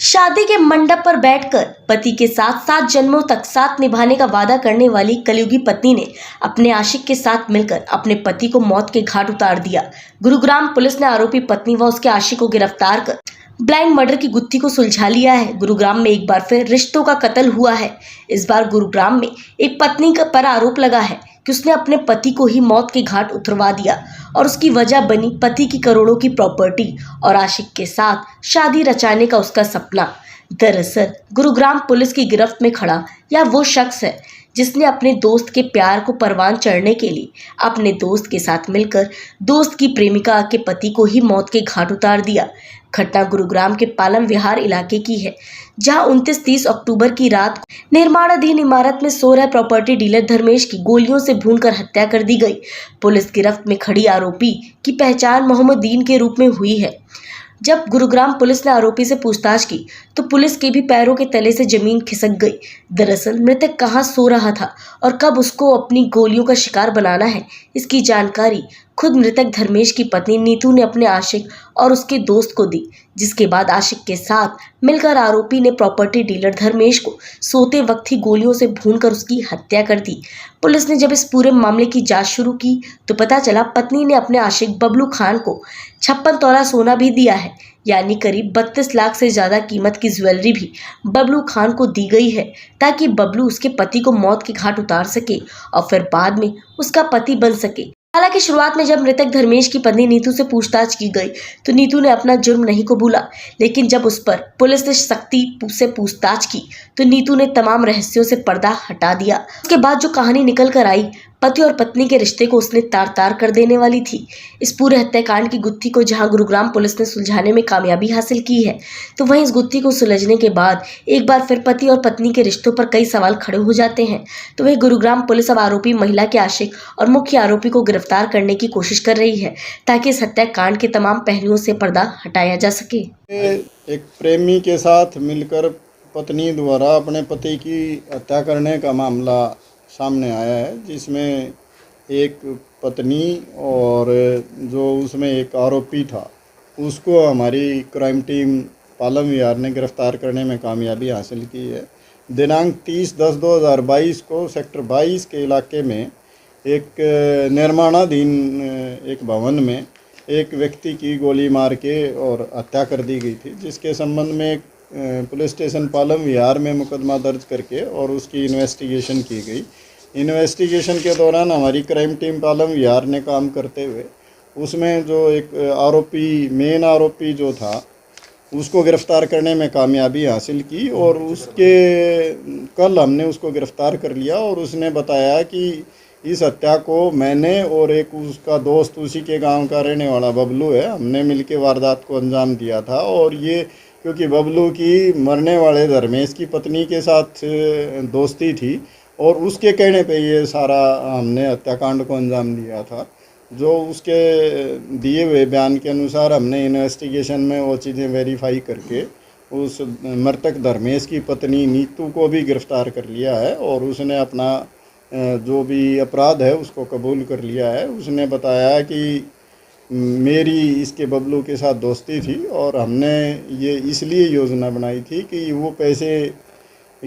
शादी के मंडप पर बैठकर पति के साथ 7 जन्मों तक साथ निभाने का वादा करने वाली कलयुगी पत्नी ने अपने आशिक के साथ मिलकर अपने पति को मौत के घाट उतार दिया। गुरुग्राम पुलिस ने आरोपी पत्नी व उसके आशिक को गिरफ्तार कर ब्लाइंड मर्डर की गुत्थी को सुलझा लिया है। गुरुग्राम में एक बार फिर रिश्तों का कत्ल हुआ है। इस बार गुरुग्राम में एक पत्नी पर आरोप लगा है कि उसने अपने पति को ही मौत के घाट उतरवा दिया और उसकी वजह बनी पति की करोड़ों की प्रॉपर्टी और आशिक के साथ शादी रचाने का उसका सपना। दरअसल गुरुग्राम पुलिस की गिरफ्त में खड़ा यह वो शख्स है जिसने अपने दोस्त के प्यार को परवान चढ़ने के लिए अपने दोस्त के साथ मिलकर दोस्त की प्रेमिका के पति को ही मौत के घाट उतार दिया। घटना गुरुग्राम के पालम विहार इलाके की है, जहां 29-30 अक्टूबर की रात को निर्माणाधीन इमारत में सो रहे प्रॉपर्टी डीलर धर्मेश की गोलियों से भूनकर हत्या कर दी गई। पुलिस गिरफ्त में खड़ी आरोपी की पहचान मोहम्मदीन के रूप में हुई है। जब गुरुग्राम पुलिस ने आरोपी से पूछताछ की तो पुलिस के भी पैरों के तले से जमीन खिसक गई। दरअसल मृतक कहां सो रहा था और कब उसको अपनी गोलियों का शिकार बनाना है, इसकी जानकारी खुद मृतक धर्मेश की पत्नी नीतू ने अपने आशिक और उसके दोस्त को दी, जिसके बाद आशिक के साथ मिलकर आरोपी ने प्रॉपर्टी डीलर धर्मेश को सोते वक्त ही गोलियों से भूनकर उसकी हत्या कर दी। पुलिस ने जब इस पूरे मामले की जांच शुरू की तो पता चला पत्नी ने अपने आशिक बबलू खान को 56 तोला सोना भी दिया है, यानी करीब 32 लाख से ज्यादा कीमत की ज्वेलरी भी बबलू खान को दी गई है, ताकि बबलू उसके पति को मौत के घाट उतार सके और फिर बाद में उसका पति बन सके। हालांकि शुरुआत में जब मृतक धर्मेश की पत्नी नीतू से पूछताछ की गई तो नीतू ने अपना जुर्म नहीं कबूला, लेकिन जब उस पर पुलिस ने सख्ती से पूछताछ की तो नीतू ने तमाम रहस्यों से पर्दा हटा दिया। उसके बाद जो कहानी निकल कर आई, पति और पत्नी के रिश्ते को उसने तार तार कर देने वाली थी। इस पूरे हत्याकांड की गुत्थी को जहां गुरुग्राम पुलिस ने सुलझाने में कामयाबी हासिल की है, तो वहीं इस गुत्थी को सुलझने के बाद एक बार फिर पति और पत्नी के रिश्तों पर कई सवाल खड़े हो जाते हैं। तो वहीं गुरुग्राम पुलिस अब आरोपी महिला के आशिक और मुख्य आरोपी को गिरफ्तार करने की कोशिश कर रही है, ताकि इस हत्याकांड के तमाम पहलुओं से पर्दा हटाया जा सके। एक प्रेमी के साथ मिलकर पत्नी द्वारा अपने पति की हत्या करने का मामला सामने आया है, जिसमें एक पत्नी और जो उसमें एक आरोपी था उसको हमारी क्राइम टीम पालम विहार ने गिरफ्तार करने में कामयाबी हासिल की है। दिनांक 30/10/2022 को सेक्टर 22 के इलाके में एक निर्माणाधीन एक भवन में एक व्यक्ति की गोली मार के और हत्या कर दी गई थी, जिसके संबंध में पुलिस स्टेशन पालम विहार में मुकदमा दर्ज करके और उसकी इन्वेस्टिगेशन की गई। इन्वेस्टिगेशन के दौरान हमारी क्राइम टीम पालम विहार ने काम करते हुए उसमें जो एक आरोपी मेन आरोपी जो था उसको गिरफ़्तार करने में कामयाबी हासिल की और उसके कल हमने उसको गिरफ़्तार कर लिया और उसने बताया कि इस हत्या को मैंने और एक उसका दोस्त उसी के गांव का रहने वाला बबलू है, हमने मिलके वारदात को अंजाम दिया था। और ये क्योंकि बबलू की मरने वाले धर्मेश की पत्नी के साथ दोस्ती थी और उसके कहने पे ये सारा हमने हत्याकांड को अंजाम दिया था। जो उसके दिए हुए बयान के अनुसार हमने इन्वेस्टिगेशन में वो चीज़ें वेरीफाई करके उस मृतक धर्मेश की पत्नी नीतू को भी गिरफ़्तार कर लिया है और उसने अपना जो भी अपराध है उसको कबूल कर लिया है। उसने बताया कि मेरी इसके बबलू के साथ दोस्ती थी और हमने ये इसलिए योजना बनाई थी कि वो पैसे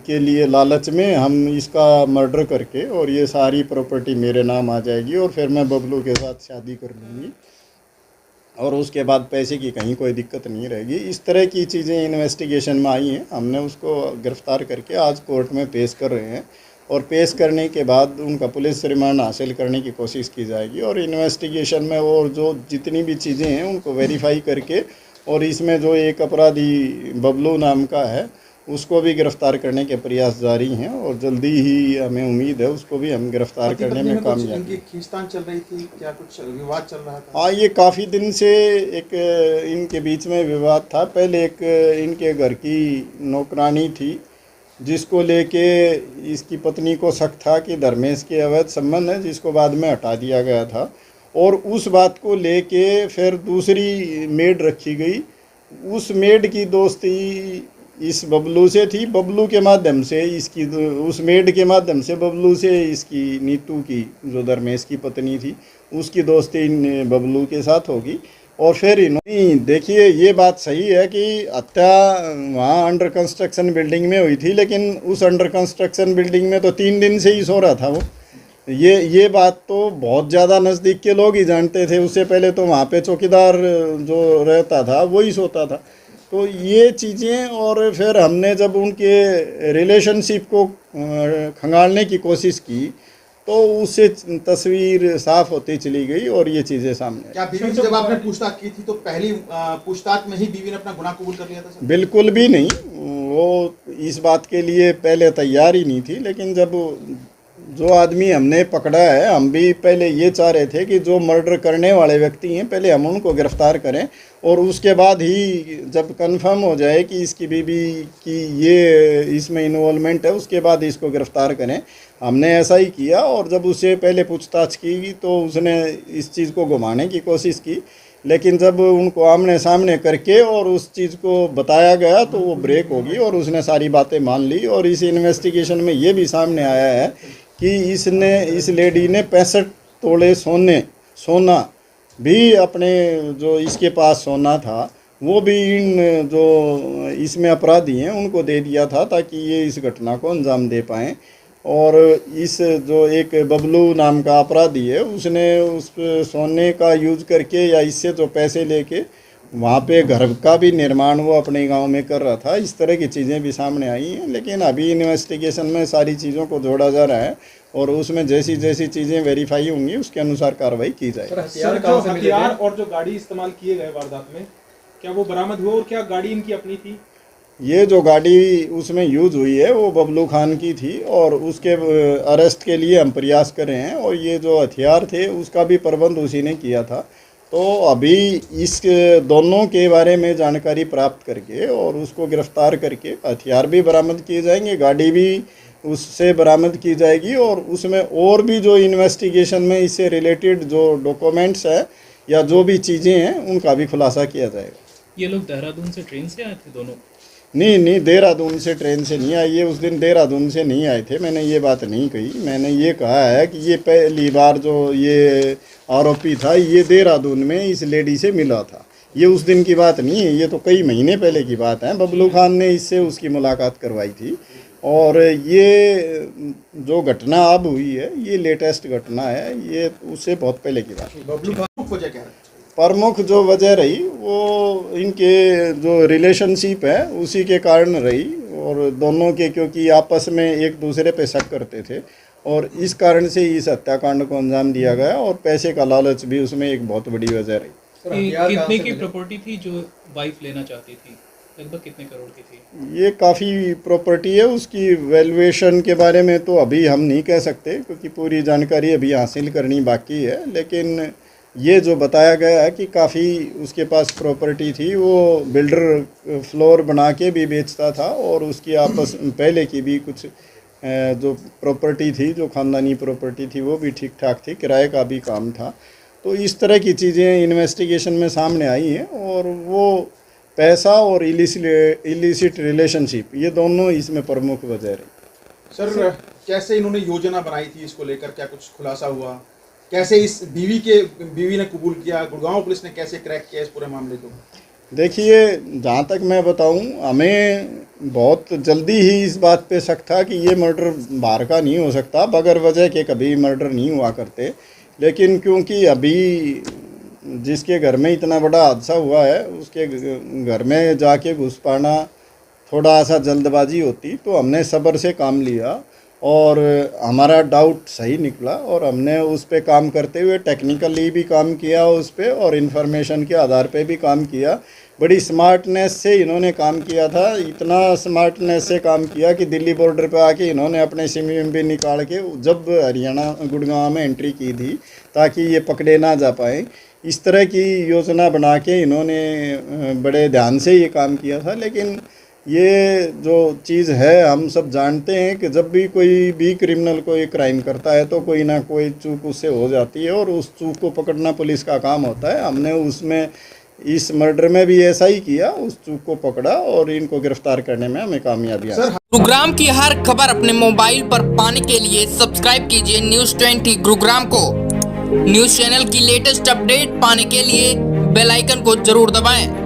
के लिए लालच में हम इसका मर्डर करके और ये सारी प्रॉपर्टी मेरे नाम आ जाएगी और फिर मैं बबलू के साथ शादी कर लूँगी और उसके बाद पैसे की कहीं कोई दिक्कत नहीं रहेगी। इस तरह की चीज़ें इन्वेस्टिगेशन में आई हैं। हमने उसको गिरफ़्तार करके आज कोर्ट में पेश कर रहे हैं और पेश करने के बाद उनका पुलिस रिमांड हासिल करने की कोशिश की जाएगी और इन्वेस्टिगेशन में और जो जितनी भी चीज़ें हैं उनको वेरीफाई करके और इसमें जो एक अपराधी बबलू नाम का है उसको भी गिरफ़्तार करने के प्रयास जारी हैं और जल्दी ही हमें उम्मीद है उसको भी हम गिरफ़्तार करने में कामयाब। खींचतान चल रही थी क्या, कुछ विवाद चल रहा था? हाँ, ये काफ़ी दिन से एक इनके बीच में विवाद था। पहले एक इनके घर की नौकरानी थी जिसको लेके इसकी पत्नी को शक था कि धर्मेश के अवैध संबंध है, जिसको बाद में हटा दिया गया था और उस बात को लेके फिर दूसरी मेड रखी गई। उस मेड की दोस्ती इस बबलू से थी, बबलू के माध्यम से इसकी उस मेड के माध्यम से बबलू से इसकी नीतू की जो धर्मेश की पत्नी थी उसकी दोस्ती बबलू के साथ होगी और फिर इन्होंने देखिए ये बात सही है कि हत्या वहाँ अंडर कंस्ट्रक्शन बिल्डिंग में हुई थी, लेकिन उस अंडर कंस्ट्रक्शन बिल्डिंग में तो 3 दिन से ही सो रहा था वो। ये बात तो बहुत ज़्यादा नज़दीक के लोग ही जानते थे। उससे पहले तो वहाँ पे चौकीदार जो रहता था वही सोता था। तो ये चीज़ें, और फिर हमने जब उनके रिलेशनशिप को खंगालने की कोशिश की तो उससे तस्वीर साफ होती चली गई और ये चीज़ें सामने आई। क्या बीवी से जब आपने पूछताछ की थी तो पहली पूछताछ में ही बीवी ने अपना गुनाह कबूल कर लिया था सर? बिल्कुल भी नहीं, वो इस बात के लिए पहले तैयार ही नहीं थी। लेकिन जब जो आदमी हमने पकड़ा है, हम भी पहले ये चाह रहे थे कि जो मर्डर करने वाले व्यक्ति हैं पहले हम उनको गिरफ्तार करें, और उसके बाद ही जब कंफर्म हो जाए कि इसकी बीवी की ये इसमें इन्वॉल्वमेंट है, उसके बाद इसको गिरफ्तार करें। हमने ऐसा ही किया, और जब उससे पहले पूछताछ की तो उसने इस चीज़ को घुमाने की कोशिश की, लेकिन जब उनको आमने सामने करके और उस चीज़ को बताया गया तो वो ब्रेक होगी और उसने सारी बातें मान ली। और इस इन्वेस्टिगेशन में ये भी सामने आया है कि इस लेडी ने 65 तोले सोना भी अपने जो इसके पास सोना था वो भी इन जो इसमें अपराधी हैं उनको दे दिया था, ताकि ये इस घटना को अंजाम दे पाएँ। और इस जो एक बबलू नाम का अपराधी है, उसने उस सोने का यूज करके या इससे जो पैसे लेके वहाँ पे घर का भी निर्माण वो अपने गांव में कर रहा था। इस तरह की चीज़ें भी सामने आई हैं, लेकिन अभी इन्वेस्टिगेशन में सारी चीज़ों को जोड़ा जा रहा है और उसमें जैसी जैसी चीज़ें वेरीफाई होंगी उसके अनुसार कार्रवाई की जाएगी। सर, जो हथियार और जो गाड़ी इस्तेमाल किए गए वारदात में, क्या वो बरामद हुआ और क्या गाड़ी इनकी अपनी थी? ये जो गाड़ी उसमें यूज़ हुई है वो बबलू खान की थी और उसके अरेस्ट के लिए हम प्रयास कर रहे हैं। और ये जो हथियार थे उसका भी प्रबंध उसी ने किया था। तो अभी इस दोनों के बारे में जानकारी प्राप्त करके और उसको गिरफ्तार करके हथियार भी बरामद किए जाएंगे, गाड़ी भी उससे बरामद की जाएगी, और उसमें और भी जो इन्वेस्टिगेशन में इससे रिलेटेड जो डॉक्यूमेंट्स हैं या जो भी चीज़ें हैं उनका भी खुलासा किया जाएगा। ये लोग देहरादून से ट्रेन से आए थे दोनों? नहीं, देहरादून से ट्रेन से नहीं आए। ये उस दिन देहरादून से नहीं आए थे, मैंने ये बात नहीं कही। मैंने ये कहा है कि ये पहली बार जो ये आरोपी था ये देहरादून में इस लेडी से मिला था। ये उस दिन की बात नहीं है, ये तो कई महीने पहले की बात है। बबलू खान ने इससे उसकी मुलाकात करवाई थी। और ये जो घटना अब हुई है ये लेटेस्ट घटना है, ये उससे बहुत पहले की बात है। बबलू खान वजह क्या है? प्रमुख जो वजह रही वो इनके जो रिलेशनशिप है उसी के कारण रही, और दोनों के क्योंकि आपस में एक दूसरे पे शक करते थे और इस कारण से इस हत्याकांड को अंजाम दिया गया, और पैसे का लालच भी उसमें एक बहुत बड़ी वजह रही। कितने की प्रॉपर्टी थी जो वाइफ लेना चाहती थी? लगभग कितने करोड़ की थी? ये काफ़ी प्रॉपर्टी है, उसकी वैल्यूएशन के बारे में तो अभी हम नहीं कह सकते क्योंकि पूरी जानकारी अभी हासिल करनी बाकी है। लेकिन ये जो बताया गया है कि काफ़ी उसके पास प्रॉपर्टी थी, वो बिल्डर फ्लोर बना के भी बेचता था, और उसकी आपस पहले की भी कुछ जो प्रॉपर्टी थी, जो ख़ानदानी प्रॉपर्टी थी, वो भी ठीक ठाक थी, किराए का भी काम था। तो इस तरह की चीज़ें इन्वेस्टिगेशन में सामने आई हैं, और वो पैसा और इलिसिट रिलेशनशिप ये दोनों इसमें प्रमुख वजह रही। सर, कैसे इन्होंने योजना बनाई थी इसको लेकर, क्या कुछ खुलासा हुआ? कैसे इस बीवी ने कबूल किया? गुड़गांव पुलिस ने कैसे क्रैक किया इस पूरे मामले को? देखिए, जहाँ तक मैं बताऊँ, हमें बहुत जल्दी ही इस बात पे शक था कि ये मर्डर बाहर का नहीं हो सकता, बगैर वजह के कभी मर्डर नहीं हुआ करते। लेकिन क्योंकि अभी जिसके घर में इतना बड़ा हादसा हुआ है उसके घर में जाके घुस पाना थोड़ा सा जल्दबाजी होती, तो हमने सब्र से काम लिया और हमारा डाउट सही निकला, और हमने उस पे काम करते हुए टेक्निकली भी काम किया उस पे, और इन्फॉर्मेशन के आधार पे भी काम किया। बड़ी स्मार्टनेस से इन्होंने काम किया था, इतना स्मार्टनेस से काम किया कि दिल्ली बॉर्डर पे आके इन्होंने अपने सिम भी निकाल के जब हरियाणा गुड़गांव में एंट्री की थी ताकि ये पकड़े ना जा पाए। इस तरह की योजना बना के इन्होंने बड़े ध्यान से ये काम किया था। लेकिन ये जो चीज़ है हम सब जानते हैं कि जब भी कोई भी क्रिमिनल कोई क्राइम करता है तो कोई ना कोई चूक उससे हो जाती है, और उस चूक को पकड़ना पुलिस का काम होता है। हमने उसमें इस मर्डर में भी ऐसा ही किया, उस चूक को पकड़ा और इनको गिरफ्तार करने में हमें कामयाबी आई। गुरुग्राम की हर खबर अपने मोबाइल पर पाने के लिए सब्सक्राइब कीजिए News 20 गुरुग्राम को। न्यूज चैनल की लेटेस्ट अपडेट पाने के लिए बेल आइकन को जरूर दबाएं।